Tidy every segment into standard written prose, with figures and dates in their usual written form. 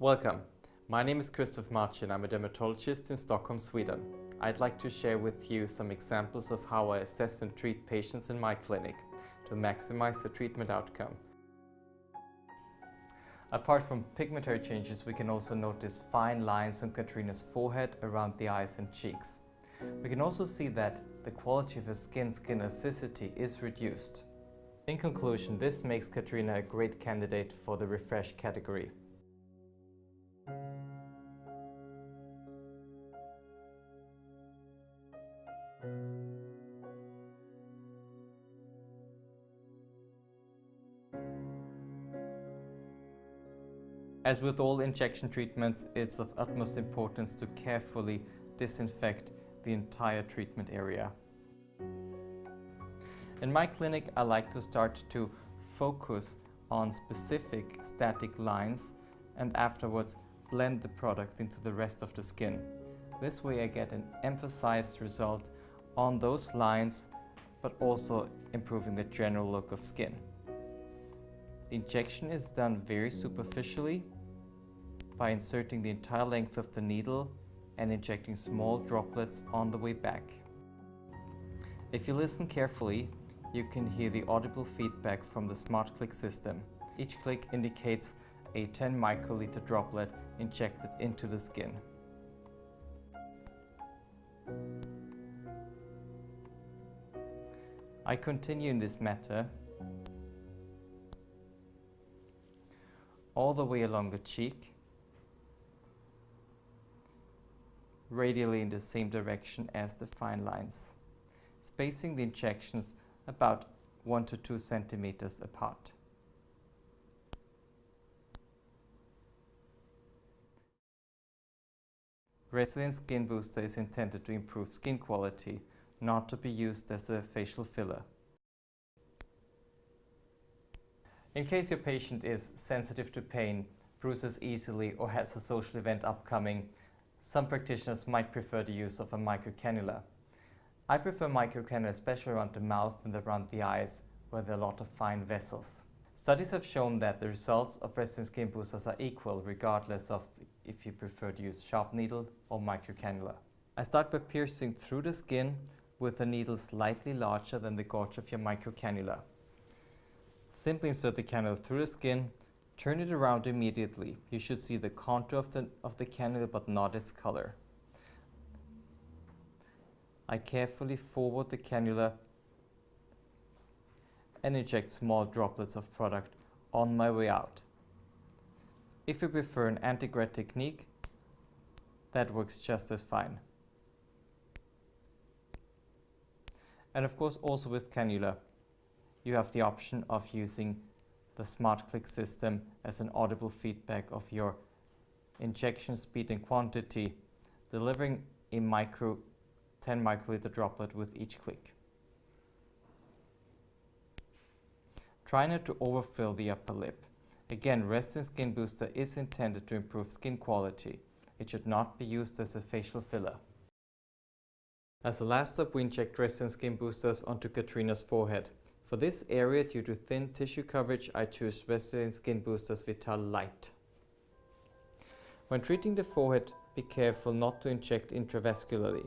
Welcome. My name is Christoph Marcin. I'm a dermatologist in Stockholm, Sweden. I'd like to share with you some examples of how I assess and treat patients in my clinic to maximize the treatment outcome. Apart from pigmentary changes, we can also notice fine lines on Katrina's forehead, around the eyes and cheeks. We can also see that the quality of her skin elasticity is reduced. In conclusion, this makes Katrina a great candidate for the Refresh category. As with all injection treatments, it's of utmost importance to carefully disinfect the entire treatment area. In my clinic, I like to start to focus on specific static lines and afterwards blend the product into the rest of the skin. This way I get an emphasized result on those lines, but also improving the general look of skin. The injection is done very superficially by inserting the entire length of the needle and injecting small droplets on the way back. If you listen carefully, you can hear the audible feedback from the smart click system. Each click indicates a 10 microliter droplet injected into the skin. I continue in this manner all the way along the cheek, radially in the same direction as the fine lines, spacing the injections about 1 to 2 centimeters apart. Restylane Skin Booster is intended to improve skin quality, not to be used as a facial filler. In case your patient is sensitive to pain, bruises easily, or has a social event upcoming, some practitioners might prefer the use of a microcannula. I prefer microcannula especially around the mouth and around the eyes, where there are a lot of fine vessels. Studies have shown that the results of Restylane Skin Boosters are equal regardless of if you prefer to use sharp needle or microcannula. I start by piercing through the skin with a needle slightly larger than the gauge of your microcannula. Simply insert the cannula through the skin, turn it around immediately. You should see the contour of the cannula but not its color. I carefully forward the cannula and inject small droplets of product on my way out. If you prefer an anti-grad technique, that works just as fine. And of course, also with cannula, you have the option of using the smart click system as an audible feedback of your injection speed and quantity, delivering a 10 microliter droplet with each click. Try not to overfill the upper lip. Again, Restylane Skin Booster is intended to improve skin quality. It should not be used as a facial filler. As a last step, we inject Restylane Skin Boosters onto Katrina's forehead. For this area, due to thin tissue coverage, I choose Restylane Skin Boosters Vital Light. When treating the forehead, be careful not to inject intravascularly.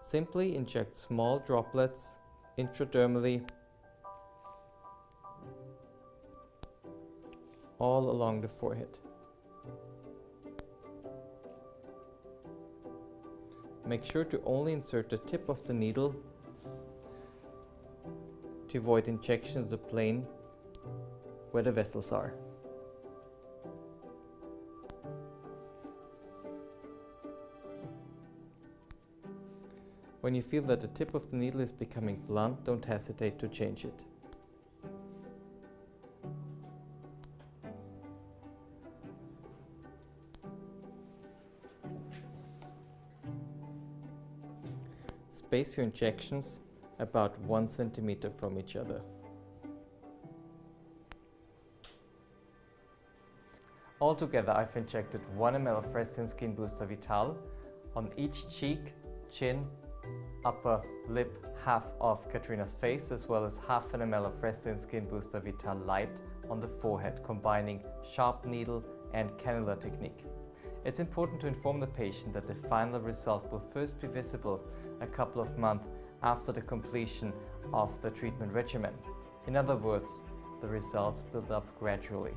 Simply inject small droplets intradermally all along the forehead. Make sure to only insert the tip of the needle to avoid injection of the plane where the vessels are. When you feel that the tip of the needle is becoming blunt, don't hesitate to change it. Space your injections about 1 centimeter from each other. Altogether, I've injected 1 ml of Restylane Skin Booster Vital on each cheek, chin, upper lip, half of Katrina's face, as well as half an ml of Restylane Skin Booster Vital Light on the forehead, combining sharp needle and cannula technique. It's important to inform the patient that the final result will first be visible a couple of months after the completion of the treatment regimen. In other words, the results build up gradually.